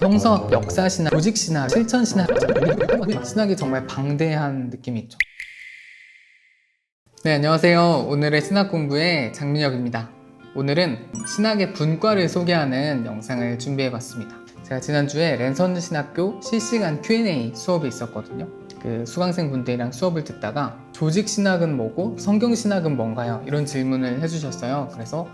성서, 역사신학, 조직신학, 실천신학, 신학이 정말 방대한 느낌이 있죠. 네, 안녕하세요. 오늘의 신학 공부의 장민혁입니다. 오늘은 신학의 분과를 소개하는 영상을 준비해봤습니다. 제가 지난주에 랜선신학교 실시간 Q&A 수업이 있었거든요. 그 수강생분들이랑 수업을 듣다가 조직신학은 뭐고 성경신학은 뭔가요? 이런 질문을 해주셨어요. 그래서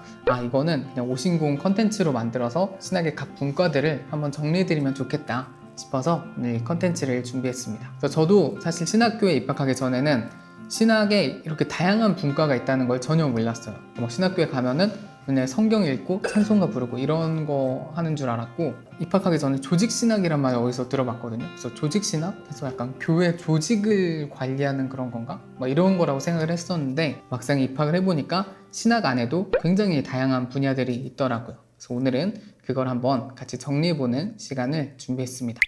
이거는 그냥 오신공 컨텐츠로 만들어서 신학의 각 분과들을 한번 정리해드리면 좋겠다 싶어서 오늘 이 컨텐츠를 준비했습니다. 그래서 저도 사실 신학교에 입학하기 전에는 신학에 이렇게 다양한 분과가 있다는 걸 전혀 몰랐어요. 신학교에 가면은 맨날 성경 읽고 찬송가 부르고 이런 거 하는 줄 알았고, 입학하기 전에 조직신학이란 말 어디서 들어봤거든요. 그래서 조직신학? 그래서 약간 교회 조직을 관리하는 그런 건가? 이런 거라고 생각을 했었는데, 막상 입학을 해보니까 신학 안에도 굉장히 다양한 분야들이 있더라고요. 그래서 오늘은 그걸 한번 같이 정리해보는 시간을 준비했습니다.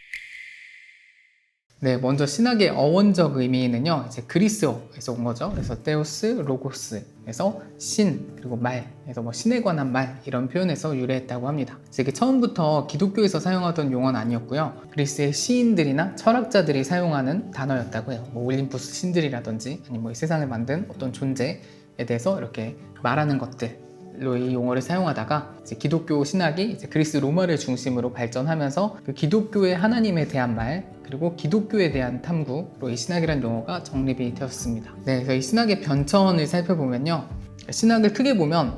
네, 먼저 신학의 어원적 의미는요, 이제 그리스어에서 온 거죠. 그래서 테오스, 로고스에서 신, 그리고 말, 그래서 신에 관한 말, 이런 표현에서 유래했다고 합니다. 이게 처음부터 기독교에서 사용하던 용어는 아니었고요. 그리스의 시인들이나 철학자들이 사용하는 단어였다고 해요. 올림푸스 신들이라든지, 아니면 이 세상을 만든 어떤 존재에 대해서 이렇게 말하는 것들. 로 이 용어를 사용하다가 이제 기독교 신학이 이제 그리스 로마를 중심으로 발전하면서 그 기독교의 하나님에 대한 말, 그리고 기독교에 대한 탐구로 이 신학이라는 용어가 정립이 되었습니다. 네, 그래서 이 신학의 변천을 살펴보면요, 신학을 크게 보면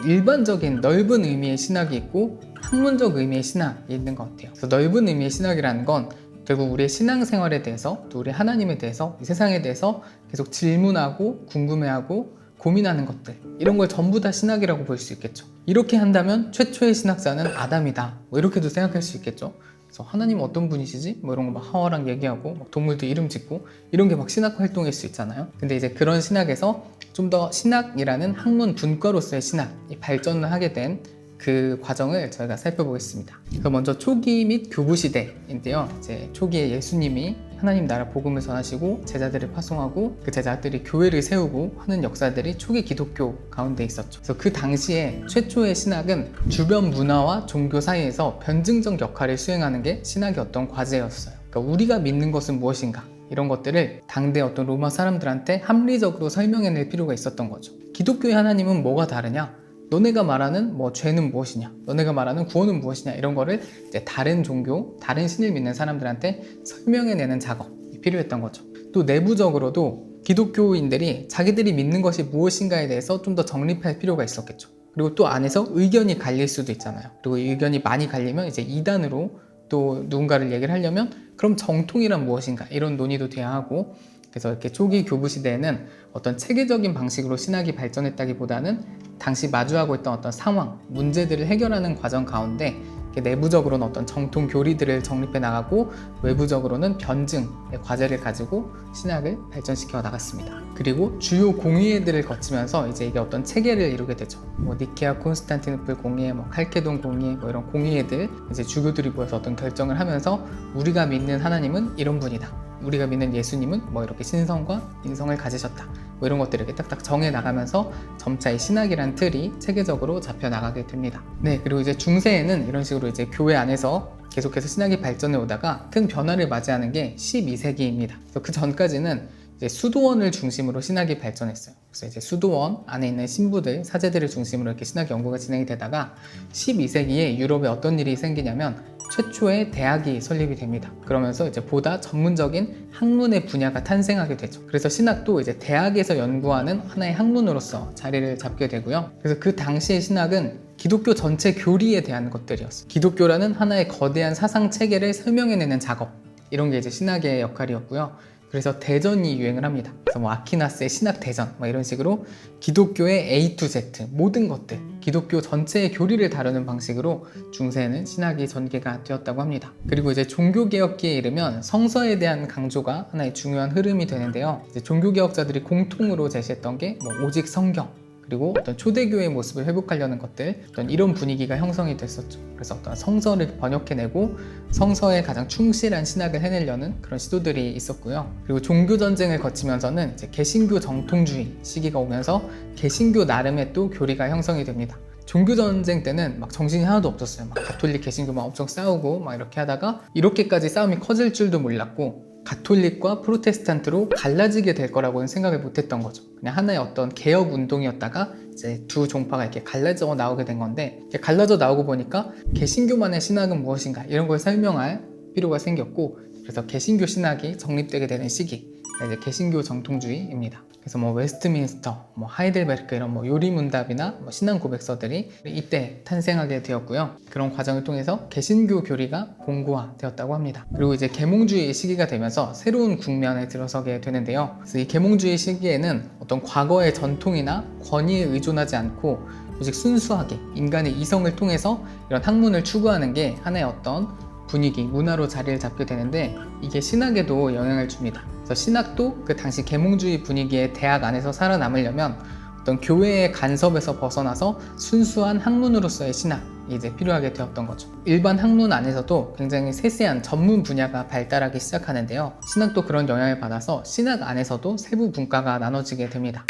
일반적인 넓은 의미의 신학이 있고 학문적 의미의 신학이 있는 것 같아요. 그래서 넓은 의미의 신학이라는 건 결국 우리의 신앙생활에 대해서, 또 우리 하나님에 대해서, 이 세상에 대해서 계속 질문하고 궁금해하고 고민하는 것들, 이런 걸 전부 다 신학이라고 볼 수 있겠죠. 이렇게 한다면 최초의 신학자는 아담이다, 이렇게도 생각할 수 있겠죠. 그래서 하나님 어떤 분이시지? 이런 거 하와랑 얘기하고 동물도 이름 짓고 이런 게 신학 활동일 수 있잖아요. 근데 이제 그런 신학에서 좀 더 신학이라는 학문 분과로서의 신학이 발전을 하게 된 그 과정을 저희가 살펴보겠습니다. 그래서 먼저 초기 및 교부 시대인데요. 이제 초기에 예수님이 하나님 나라 복음을 전하시고 제자들을 파송하고 그 제자들이 교회를 세우고 하는 역사들이 초기 기독교 가운데 있었죠. 그래서 그 당시에 최초의 신학은 주변 문화와 종교 사이에서 변증적 역할을 수행하는 게 신학의 어떤 과제였어요. 그러니까 우리가 믿는 것은 무엇인가, 이런 것들을 당대 어떤 로마 사람들한테 합리적으로 설명해낼 필요가 있었던 거죠. 기독교의 하나님은 뭐가 다르냐? 너네가 말하는 죄는 무엇이냐? 너네가 말하는 구원은 무엇이냐? 이런 거를 이제 다른 종교, 다른 신을 믿는 사람들한테 설명해내는 작업이 필요했던 거죠. 또 내부적으로도 기독교인들이 자기들이 믿는 것이 무엇인가에 대해서 좀 더 정립할 필요가 있었겠죠. 그리고 또 안에서 의견이 갈릴 수도 있잖아요. 그리고 의견이 많이 갈리면 이제 이단으로 또 누군가를 얘기를 하려면 그럼 정통이란 무엇인가? 이런 논의도 돼야 하고, 그래서 이렇게 초기 교부 시대에는 어떤 체계적인 방식으로 신학이 발전했다기보다는 당시 마주하고 있던 어떤 상황, 문제들을 해결하는 과정 가운데 내부적으로는 어떤 정통 교리들을 정립해 나가고 외부적으로는 변증의 과제를 가지고 신학을 발전시켜 나갔습니다. 그리고 주요 공의회들을 거치면서 이제 이게 어떤 체계를 이루게 되죠. 니케아 콘스탄티노플 공의회, 칼케돈 공의회, 이런 공의회들, 이제 주교들이 모여서 어떤 결정을 하면서 우리가 믿는 하나님은 이런 분이다, 우리가 믿는 예수님은 이렇게 신성과 인성을 가지셨다, 이런 것들을 이렇게 딱딱 정해 나가면서 점차 이 신학이란 틀이 체계적으로 잡혀 나가게 됩니다. 네, 그리고 이제 중세에는 이런 식으로 이제 교회 안에서 계속해서 신학이 발전해 오다가 큰 변화를 맞이하는 게 12세기입니다. 그래서 그 전까지는 이제 수도원을 중심으로 신학이 발전했어요. 그래서 이제 수도원 안에 있는 신부들, 사제들을 중심으로 이렇게 신학 연구가 진행이 되다가 12세기에 유럽에 어떤 일이 생기냐면 최초의 대학이 설립이 됩니다. 그러면서 이제 보다 전문적인 학문의 분야가 탄생하게 되죠. 그래서 신학도 이제 대학에서 연구하는 하나의 학문으로서 자리를 잡게 되고요. 그래서 그 당시의 신학은 기독교 전체 교리에 대한 것들이었어요. 기독교라는 하나의 거대한 사상 체계를 설명해내는 작업, 이런 게 이제 신학의 역할이었고요. 그래서 대전이 유행을 합니다. 그래서 아퀴나스의 신학 대전, 이런 식으로 기독교의 A to Z 모든 것들, 기독교 전체의 교리를 다루는 방식으로 중세에는 신학이 전개가 되었다고 합니다. 그리고 이제 종교개혁기에 이르면 성서에 대한 강조가 하나의 중요한 흐름이 되는데요. 이제 종교개혁자들이 공통으로 제시했던 게 오직 성경, 그리고 어떤 초대교회의 모습을 회복하려는 것들, 어떤 이런 분위기가 형성이 됐었죠. 그래서 어떤 성서를 번역해내고 성서에 가장 충실한 신학을 해내려는 그런 시도들이 있었고요. 그리고 종교전쟁을 거치면서는 이제 개신교 정통주의 시기가 오면서 개신교 나름의 또 교리가 형성이 됩니다. 종교 전쟁 때는 막 정신이 하나도 없었어요. 막 가톨릭 개신교 막 엄청 싸우고 막 이렇게 하다가 이렇게까지 싸움이 커질 줄도 몰랐고 가톨릭과 프로테스탄트로 갈라지게 될 거라고는 생각을 못했던 거죠. 그냥 하나의 어떤 개혁 운동이었다가 이제 두 종파가 이렇게 갈라져 나오게 된 건데, 이렇게 갈라져 나오고 보니까 개신교만의 신학은 무엇인가 이런 걸 설명할 필요가 생겼고, 그래서 개신교 신학이 정립되게 되는 시기, 이제 개신교 정통주의입니다. 그래서 뭐 웨스트민스터, 뭐 하이델베르크 이런 뭐 요리문답이나 뭐 신앙 고백서들이 이때 탄생하게 되었고요. 그런 과정을 통해서 개신교 교리가 공고화되었다고 합니다. 그리고 이제 계몽주의 시기가 되면서 새로운 국면에 들어서게 되는데요. 그래서 이 계몽주의 시기에는 어떤 과거의 전통이나 권위에 의존하지 않고 오직 순수하게 인간의 이성을 통해서 이런 학문을 추구하는 게 하나의 어떤 분위기, 문화로 자리를 잡게 되는데, 이게 신학에도 영향을 줍니다. 그래서 신학도 그 당시 계몽주의 분위기의 대학 안에서 살아남으려면 어떤 교회의 간섭에서 벗어나서 순수한 학문으로서의 신학이 이제 필요하게 되었던 거죠. 일반 학문 안에서도 굉장히 세세한 전문 분야가 발달하기 시작하는데요. 신학도 그런 영향을 받아서 신학 안에서도 세부 분과가 나눠지게 됩니다.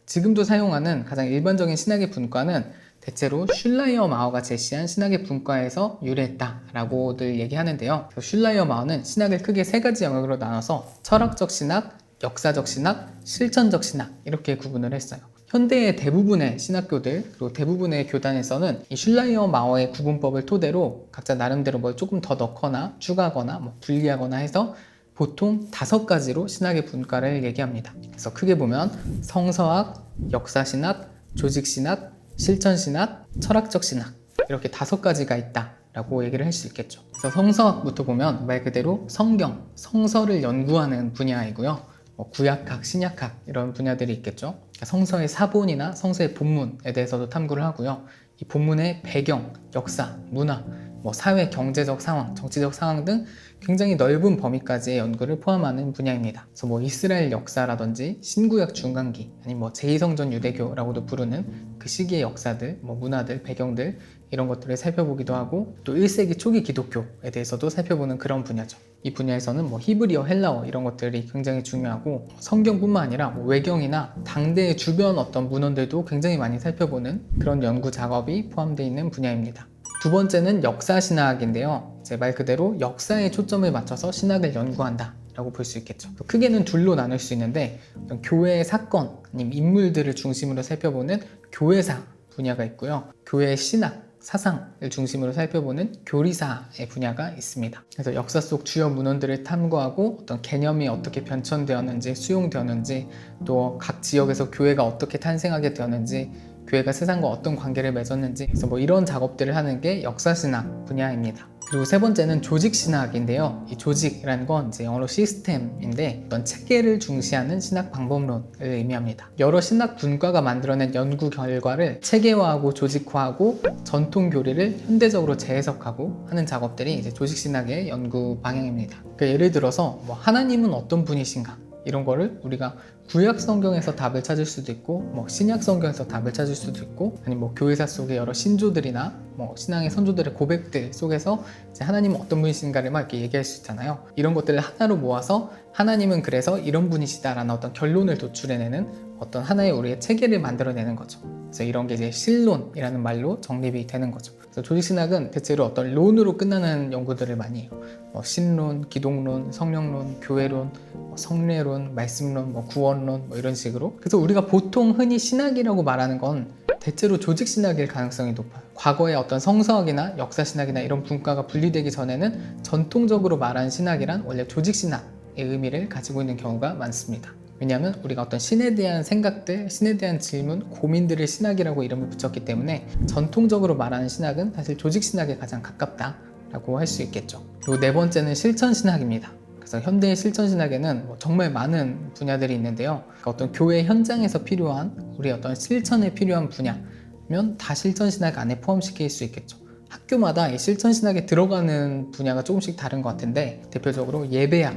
지금도 사용하는 가장 일반적인 신학의 분과는 대체로 슐라이어 마어가 제시한 신학의 분과에서 유래했다라고들 얘기하는데요. 슐라이어 마어는 신학을 크게 세 가지 영역으로 나눠서 철학적 신학, 역사적 신학, 실천적 신학 이렇게 구분을 했어요. 현대의 대부분의 신학교들 그리고 대부분의 교단에서는 이 슐라이어 마어의 구분법을 토대로 각자 나름대로 뭘 조금 더 넣거나 추가하거나 뭐 분리하거나 해서 보통 5가지로 신학의 분과를 얘기합니다. 그래서 크게 보면 성서학, 역사신학, 조직신학, 실천신학, 철학적 신학 이렇게 5가지가 있다라고 얘기를 할 수 있겠죠. 그래서 성서학부터 보면 말 그대로 성경, 성서를 연구하는 분야이고요. 구약학, 신약학 이런 분야들이 있겠죠. 성서의 사본이나 성서의 본문에 대해서도 탐구를 하고요. 이 본문의 배경, 역사, 문화, 사회, 경제적 상황, 정치적 상황 등 굉장히 넓은 범위까지의 연구를 포함하는 분야입니다. 그래서 이스라엘 역사라든지 신구약 중간기, 아니면 제2성전 유대교라고도 부르는 그 시기의 역사들, 문화들, 배경들 이런 것들을 살펴보기도 하고, 또 1세기 초기 기독교에 대해서도 살펴보는 그런 분야죠. 이 분야에서는 히브리어, 헬라어 이런 것들이 굉장히 중요하고, 성경뿐만 아니라 외경이나 당대의 주변 어떤 문헌들도 굉장히 많이 살펴보는 그런 연구 작업이 포함되어 있는 분야입니다. 두 번째는 역사신학인데요. 이제 말 그대로 역사에 초점을 맞춰서 신학을 연구한다 라고 볼 수 있겠죠. 크게는 둘로 나눌 수 있는데, 어떤 교회의 사건 아니면 인물들을 중심으로 살펴보는 교회사 분야가 있고요. 교회의 신학, 사상을 중심으로 살펴보는 교리사의 분야가 있습니다. 그래서 역사 속 주요 문헌들을 탐구하고 어떤 개념이 어떻게 변천되었는지, 수용되었는지, 또 각 지역에서 교회가 어떻게 탄생하게 되었는지, 교회가 세상과 어떤 관계를 맺었는지, 그래서 이런 작업들을 하는 게 역사신학 분야입니다. 그리고 세 번째는 조직신학인데요. 이 조직이라는 건 이제 영어로 시스템인데, 어떤 체계를 중시하는 신학 방법론을 의미합니다. 여러 신학 분과가 만들어낸 연구 결과를 체계화하고 조직화하고 전통 교리를 현대적으로 재해석하고 하는 작업들이 이제 조직신학의 연구 방향입니다. 그러니까 예를 들어서 하나님은 어떤 분이신가 이런 거를 우리가 구약 성경에서 답을 찾을 수도 있고, 신약 성경에서 답을 찾을 수도 있고, 아니면 교회사 속의 여러 신조들이나 신앙의 선조들의 고백들 속에서 이제 하나님은 어떤 분이신가를 막 이렇게 얘기할 수 있잖아요. 이런 것들을 하나로 모아서 하나님은 그래서 이런 분이시다라는 어떤 결론을 도출해내는 어떤 하나의 우리의 체계를 만들어내는 거죠. 그래서 이런 게 이제 신론이라는 말로 정립이 되는 거죠. 그래서 조직신학은 대체로 어떤 론으로 끝나는 연구들을 많이 해요. 신론, 기독론, 성령론, 교회론, 성례론, 말씀론, 구원론 이런 식으로. 그래서 우리가 보통 흔히 신학이라고 말하는 건 대체로 조직신학일 가능성이 높아요. 과거의 어떤 성서학이나 역사신학이나 이런 분과가 분리되기 전에는 전통적으로 말하는 신학이란 원래 조직신학의 의미를 가지고 있는 경우가 많습니다. 왜냐하면 우리가 어떤 신에 대한 생각들, 신에 대한 질문, 고민들을 신학이라고 이름을 붙였기 때문에 전통적으로 말하는 신학은 사실 조직신학에 가장 가깝다라고 할 수 있겠죠. 그리고 네 번째는 실천신학입니다. 그래서 현대의 실천신학에는 정말 많은 분야들이 있는데요. 그러니까 어떤 교회 현장에서 필요한 우리 어떤 실천에 필요한 분야면 다 실천신학 안에 포함시킬 수 있겠죠. 학교마다 이 실천신학에 들어가는 분야가 조금씩 다른 것 같은데, 대표적으로 예배학,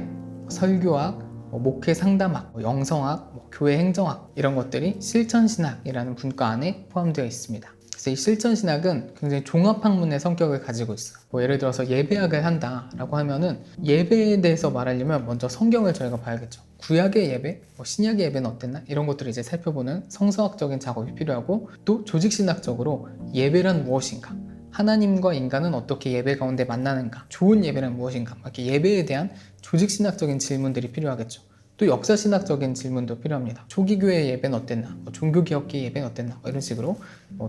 설교학, 목회 상담학, 영성학, 교회 행정학 이런 것들이 실천신학이라는 분과 안에 포함되어 있습니다. 그래서 이 실천신학은 굉장히 종합학문의 성격을 가지고 있어요. 뭐 예를 들어서 예배학을 한다라고 하면은 예배에 대해서 말하려면 먼저 성경을 저희가 봐야겠죠. 구약의 예배, 뭐 신약의 예배는 어땠나? 이런 것들을 이제 살펴보는 성서학적인 작업이 필요하고, 또 조직신학적으로 예배란 무엇인가? 하나님과 인간은 어떻게 예배 가운데 만나는가? 좋은 예배란 무엇인가? 이렇게 예배에 대한 조직신학적인 질문들이 필요하겠죠. 또 역사신학적인 질문도 필요합니다. 초기 교회의 예배는 어땠나? 종교개혁기의 예배는 어땠나? 이런 식으로,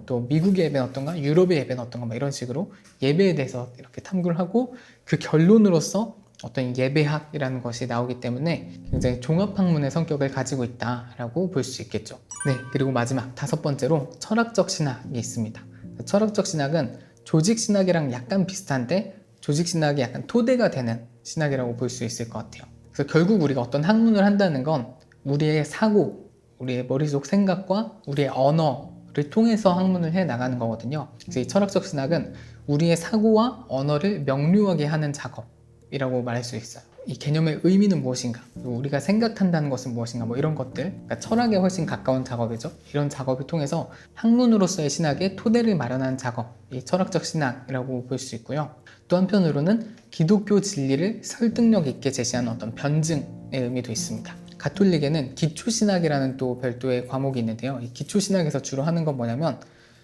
또 미국의 예배는 어떤가? 유럽의 예배는 어떤가? 이런 식으로 예배에 대해서 이렇게 탐구를 하고, 그 결론으로서 어떤 예배학이라는 것이 나오기 때문에 굉장히 종합학문의 성격을 가지고 있다라고 볼 수 있겠죠. 네, 그리고 마지막 5번째로 철학적 신학이 있습니다. 철학적 신학은 조직신학이랑 약간 비슷한데 조직신학이 약간 토대가 되는 신학이라고 볼 수 있을 것 같아요. 그래서 결국 우리가 어떤 학문을 한다는 건 우리의 사고, 우리의 머릿속 생각과 우리의 언어를 통해서 학문을 해 나가는 거거든요. 그래서 이 철학적 신학은 우리의 사고와 언어를 명료하게 하는 작업이라고 말할 수 있어요. 이 개념의 의미는 무엇인가, 우리가 생각한다는 것은 무엇인가, 뭐 이런 것들, 그러니까 철학에 훨씬 가까운 작업이죠. 이런 작업을 통해서 학문으로서의 신학의 토대를 마련하는 작업이 철학적 신학이라고 볼 수 있고요. 또 한편으로는 기독교 진리를 설득력 있게 제시하는 어떤 변증의 의미도 있습니다. 가톨릭에는 기초신학이라는 또 별도의 과목이 있는데요. 이 기초신학에서 주로 하는 건 뭐냐면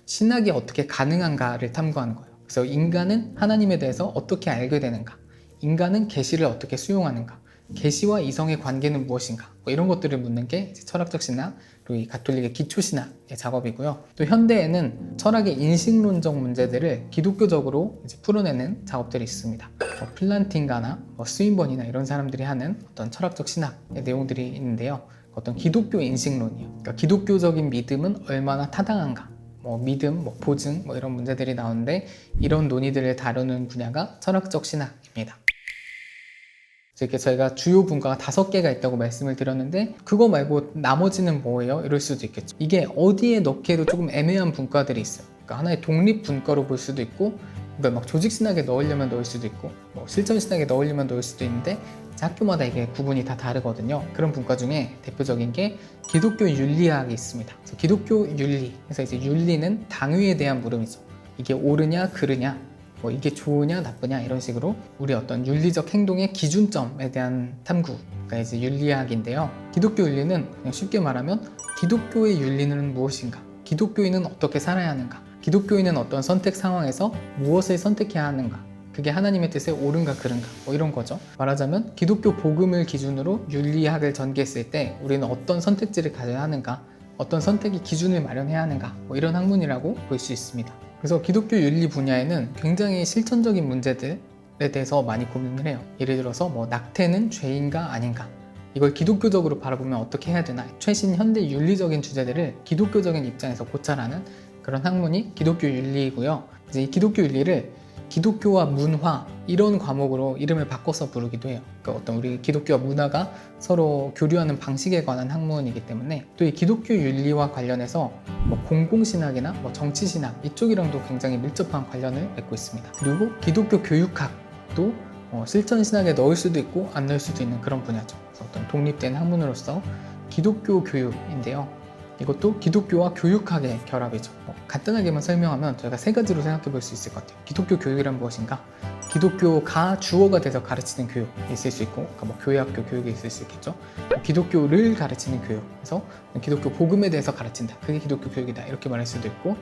신학이 어떻게 가능한가를 탐구하는 거예요. 그래서 인간은 하나님에 대해서 어떻게 알게 되는가, 인간은 계시를 어떻게 수용하는가, 계시와 이성의 관계는 무엇인가, 뭐 이런 것들을 묻는 게 철학적 신학, 그리고 이 가톨릭의 기초신학의 작업이고요. 또 현대에는 철학의 인식론적 문제들을 기독교적으로 이제 풀어내는 작업들이 있습니다. 플란팅가나 스윈번이나 이런 사람들이 하는 어떤 철학적 신학의 내용들이 있는데요. 어떤 기독교 인식론이요. 그러니까 기독교적인 믿음은 얼마나 타당한가, 믿음, 보증, 이런 문제들이 나오는데, 이런 논의들을 다루는 분야가 철학적 신학입니다. 이렇게 저희가 주요 분과가 5개가 있다고 말씀을 드렸는데, 그거 말고 나머지는 뭐예요? 이럴 수도 있겠죠. 이게 어디에 넣기에도 조금 애매한 분과들이 있어요. 그러니까 하나의 독립 분과로 볼 수도 있고, 막 조직신학에 넣으려면 넣을 수도 있고, 실천신학에 넣으려면 넣을 수도 있는데, 학교마다 이게 구분이 다 다르거든요. 그런 분과 중에 대표적인 게 기독교 윤리학이 있습니다. 그래서 기독교 윤리, 그래서 이제 윤리는 당위에 대한 물음이죠. 이게 옳으냐 그르냐, 이게 좋으냐 나쁘냐, 이런 식으로 우리 어떤 윤리적 행동의 기준점에 대한 탐구가 이제 윤리학인데요. 기독교 윤리는 그냥 쉽게 말하면 기독교의 윤리는 무엇인가, 기독교인은 어떻게 살아야 하는가, 기독교인은 어떤 선택 상황에서 무엇을 선택해야 하는가, 그게 하나님의 뜻에 옳은가 그른가, 이런 거죠. 말하자면 기독교 복음을 기준으로 윤리학을 전개했을 때 우리는 어떤 선택지를 가져야 하는가, 어떤 선택의 기준을 마련해야 하는가, 이런 학문이라고 볼 수 있습니다. 그래서 기독교 윤리 분야에는 굉장히 실천적인 문제들에 대해서 많이 고민을 해요. 예를 들어서 낙태는 죄인가 아닌가, 이걸 기독교적으로 바라보면 어떻게 해야 되나, 최신 현대 윤리적인 주제들을 기독교적인 입장에서 고찰하는 그런 학문이 기독교 윤리이고요. 이제 이 기독교 윤리를 기독교와 문화, 이런 과목으로 이름을 바꿔서 부르기도 해요. 그러니까 어떤 우리 기독교와 문화가 서로 교류하는 방식에 관한 학문이기 때문에, 또 이 기독교 윤리와 관련해서 공공신학이나 정치신학 이쪽이랑도 굉장히 밀접한 관련을 맺고 있습니다. 그리고 기독교 교육학도 실천신학에 넣을 수도 있고 안 넣을 수도 있는 그런 분야죠. 그래서 어떤 독립된 학문으로서 기독교 교육인데요. 이것도 기독교와 교육학의 결합이죠. 간단하게만 설명하면 저희가 3가지로 생각해 볼 수 있을 것 같아요. 기독교 교육이란 무엇인가? 기독교가 주어가 돼서 가르치는 교육이 있을 수 있고, 그러니까 교회학교 교육이 있을 수 있겠죠. 기독교를 가르치는 교육, 그래서 기독교 복음에 대해서 가르친다, 그게 기독교 교육이다, 이렇게 말할 수도 있고,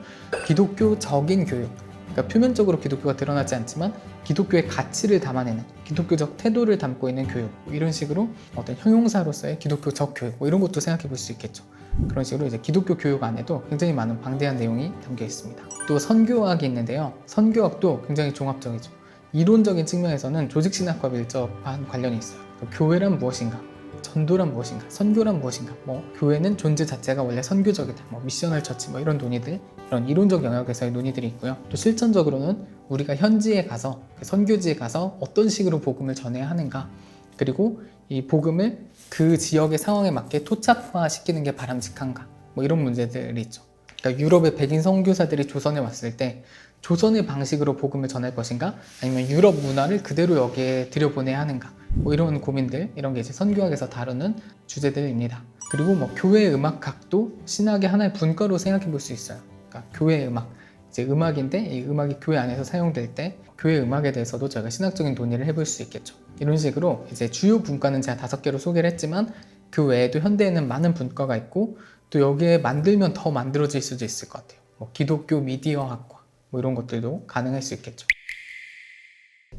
기독교적인 교육, 그러니까 표면적으로 기독교가 드러나지 않지만 기독교의 가치를 담아내는, 기독교적 태도를 담고 있는 교육, 이런 식으로 어떤 형용사로서의 기독교적 교육, 이런 것도 생각해 볼 수 있겠죠. 그런 식으로 이제 기독교 교육 안에도 굉장히 많은 방대한 내용이 담겨 있습니다. 또 선교학이 있는데요. 선교학도 굉장히 종합적이죠. 이론적인 측면에서는 조직신학과 밀접한 관련이 있어요. 교회란 무엇인가, 전도란 무엇인가, 선교란 무엇인가, 교회는 존재 자체가 원래 선교적이다, 미셔널 처치, 이런 논의들, 이런 이론적 영역에서의 논의들이 있고요. 또 실천적으로는 우리가 현지에 가서, 선교지에 가서 어떤 식으로 복음을 전해야 하는가, 그리고 이 복음을 그 지역의 상황에 맞게 토착화시키는 게 바람직한가, 이런 문제들이 있죠. 그러니까 유럽의 백인 선교사들이 조선에 왔을 때 조선의 방식으로 복음을 전할 것인가, 아니면 유럽 문화를 그대로 여기에 들여보내야 하는가, 이런 고민들, 이런 게 이제 선교학에서 다루는 주제들입니다. 그리고 교회 음악학도 신학의 하나의 분과로 생각해 볼 수 있어요. 그러니까 교회 음악, 이제 음악인데 이 음악이 교회 안에서 사용될 때 교회 음악에 대해서도 저희가 신학적인 논의를 해볼 수 있겠죠. 이런 식으로 이제 주요 분과는 제가 5개로 소개를 했지만 그 외에도 현대에는 많은 분과가 있고 또 여기에 만들면 더 만들어질 수도 있을 것 같아요. 뭐 기독교 미디어학과 뭐 이런 것들도 가능할 수 있겠죠.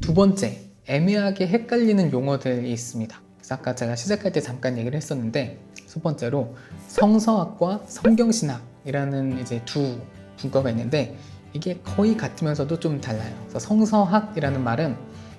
두 번째, 애매하게 헷갈리는 용어들이 있습니다. 그래서 아까 제가 시작할 때 잠깐 얘기를 했었는데 첫 번째로 성서학과 성경신학이라는 이제 두 분과가 있는데 이게 거의 같으면서도 좀 달라요. 그래서 성서학이라는 말은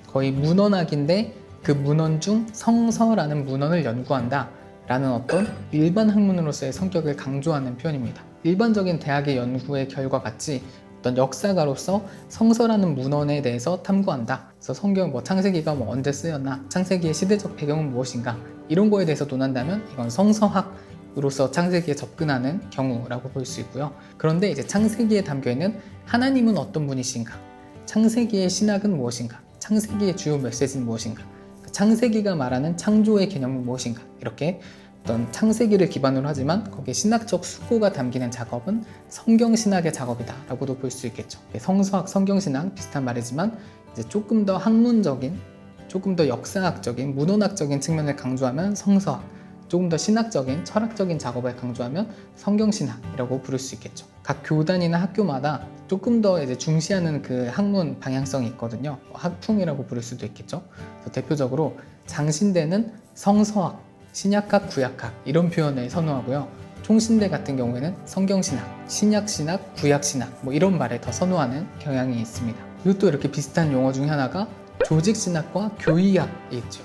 거의 문헌학인데 그 문헌 중 성서라는 문헌을 연구한다 라는 어떤 일반 학문으로서의 성격을 강조하는 표현입니다. 일반적인 대학의 연구의 결과 같이 어떤 역사가로서 성서라는 문헌에 대해서 탐구한다. 그래서 성경 창세기가 언제 쓰였나, 창세기의 시대적 배경은 무엇인가 이런 거에 대해서 논한다면 이건 성서학으로서 창세기에 접근하는 경우라고 볼 수 있고요. 그런데 이제 창세기에 담겨 있는 하나님은 어떤 분이신가, 창세기의 신학은 무엇인가, 창세기의 주요 메시지는 무엇인가, 창세기가 말하는 창조의 개념은 무엇인가 이렇게 어떤 창세기를 기반으로 하지만 거기에 신학적 숙고가 담기는 작업은 성경신학의 작업이다 라고도 볼 수 있겠죠. 성서학, 성경신학 비슷한 말이지만 이제 조금 더 학문적인, 조금 더 역사학적인, 문헌학적인 측면을 강조하면 성서학, 조금 더 신학적인, 철학적인 작업을 강조하면 성경신학이라고 부를 수 있겠죠. 각 교단이나 학교마다 조금 더 이제 중시하는 그 학문 방향성이 있거든요. 학풍이라고 부를 수도 있겠죠. 대표적으로 장신대는 성서학, 신약학, 구약학 이런 표현을 선호하고요. 총신대 같은 경우에는 성경신학, 신약신학, 구약신학 뭐 이런 말을 더 선호하는 경향이 있습니다. 그리고 또 이렇게 비슷한 용어 중에 하나가 조직신학과 교의학이 있죠.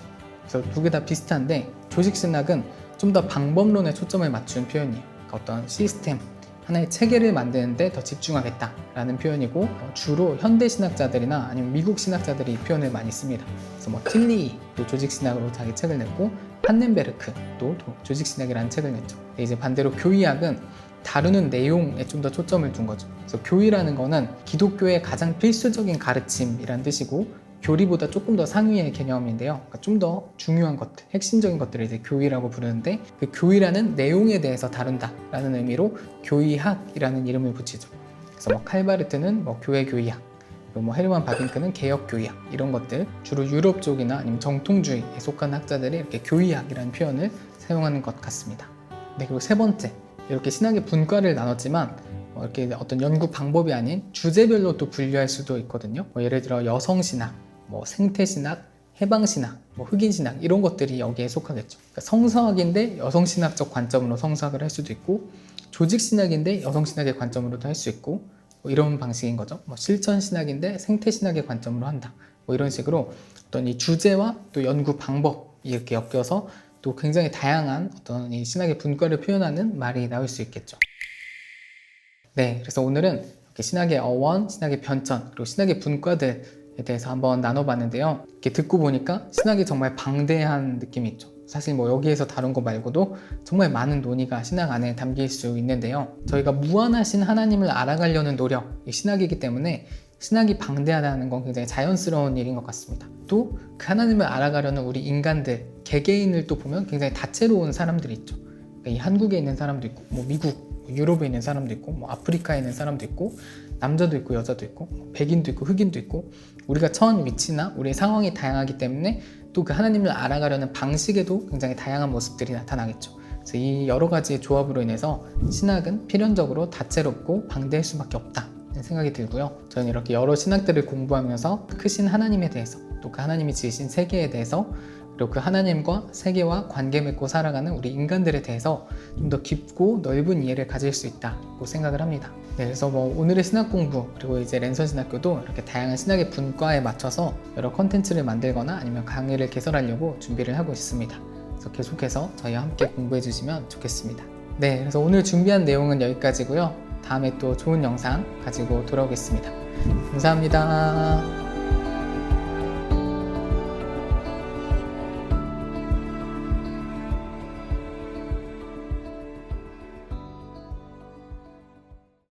그래서 두 개 다 비슷한데 조직신학은 좀 더 방법론에 초점을 맞춘 표현이에요. 그러니까 어떤 시스템, 하나의 체계를 만드는데 더 집중하겠다라는 표현이고 주로 현대 신학자들이나 아니면 미국 신학자들이 이 표현을 많이 씁니다. 그래서 틸리도 조직신학으로 자기 책을 냈고 판넨베르크도 조직신학이라는 책을 냈죠. 이제 반대로 교의학은 다루는 내용에 좀 더 초점을 둔 거죠. 그래서 교의라는 거는 기독교의 가장 필수적인 가르침이라는 뜻이고 교리보다 조금 더 상위의 개념인데요. 그러니까 좀 더 중요한 것들, 핵심적인 것들을 이제 교의라고 부르는데 그 교의라는 내용에 대해서 다룬다라는 의미로 교의학이라는 이름을 붙이죠. 그래서 칼바르트는 교회 교의학, 그리고 헤르만 바빙크는 개혁 교의학 이런 것들 주로 유럽 쪽이나 아니면 정통주의에 속한 학자들이 이렇게 교의학이라는 표현을 사용하는 것 같습니다. 네, 그리고 세 번째, 이렇게 신학의 분과를 나눴지만 이렇게 어떤 연구 방법이 아닌 주제별로 또 분류할 수도 있거든요. 예를 들어 여성신학, 생태신학, 해방신학, 흑인신학 이런 것들이 여기에 속하겠죠. 그러니까 성서학인데 여성신학적 관점으로 성서학을 할 수도 있고 조직신학인데 여성신학의 관점으로도 할 수 있고 이런 방식인 거죠. 실천신학인데 생태신학의 관점으로 한다. 이런 식으로 어떤 이 주제와 또 연구 방법이 이렇게 엮여서 또 굉장히 다양한 어떤 이 신학의 분과를 표현하는 말이 나올 수 있겠죠. 네, 그래서 오늘은 이렇게 신학의 어원, 신학의 변천, 그리고 신학의 분과들에 대해서 한번 나눠봤는데요. 이렇게 듣고 보니까 신학이 정말 방대한 느낌이 있죠. 사실 여기에서 다룬 거 말고도 정말 많은 논의가 신학 안에 담길 수 있는데요. 저희가 무한하신 하나님을 알아가려는 노력이 신학이기 때문에 신학이 방대하다는 건 굉장히 자연스러운 일인 것 같습니다. 또 그 하나님을 알아가려는 우리 인간들, 개개인을 또 보면 굉장히 다채로운 사람들이 있죠. 그러니까 이 한국에 있는 사람도 있고, 미국, 유럽에 있는 사람도 있고, 아프리카에 있는 사람도 있고, 남자도 있고 여자도 있고 백인도 있고 흑인도 있고 우리가 처한 위치나 우리의 상황이 다양하기 때문에 또 그 하나님을 알아가려는 방식에도 굉장히 다양한 모습들이 나타나겠죠. 그래서 이 여러 가지의 조합으로 인해서 신학은 필연적으로 다채롭고 방대할 수밖에 없다 생각이 들고요. 저는 이렇게 여러 신학들을 공부하면서 크신 하나님에 대해서 또 그 하나님이 지으신 세계에 대해서 그리고 그 하나님과 세계와 관계 맺고 살아가는 우리 인간들에 대해서 좀 더 깊고 넓은 이해를 가질 수 있다고 생각을 합니다. 네, 그래서 오늘의 신학 공부 그리고 이제 랜선 신학교도 이렇게 다양한 신학의 분과에 맞춰서 여러 컨텐츠를 만들거나 아니면 강의를 개설하려고 준비를 하고 있습니다. 그래서 계속해서 저희와 함께 공부해 주시면 좋겠습니다. 네, 그래서 오늘 준비한 내용은 여기까지고요. 다음에 또 좋은 영상 가지고 돌아오겠습니다. 감사합니다.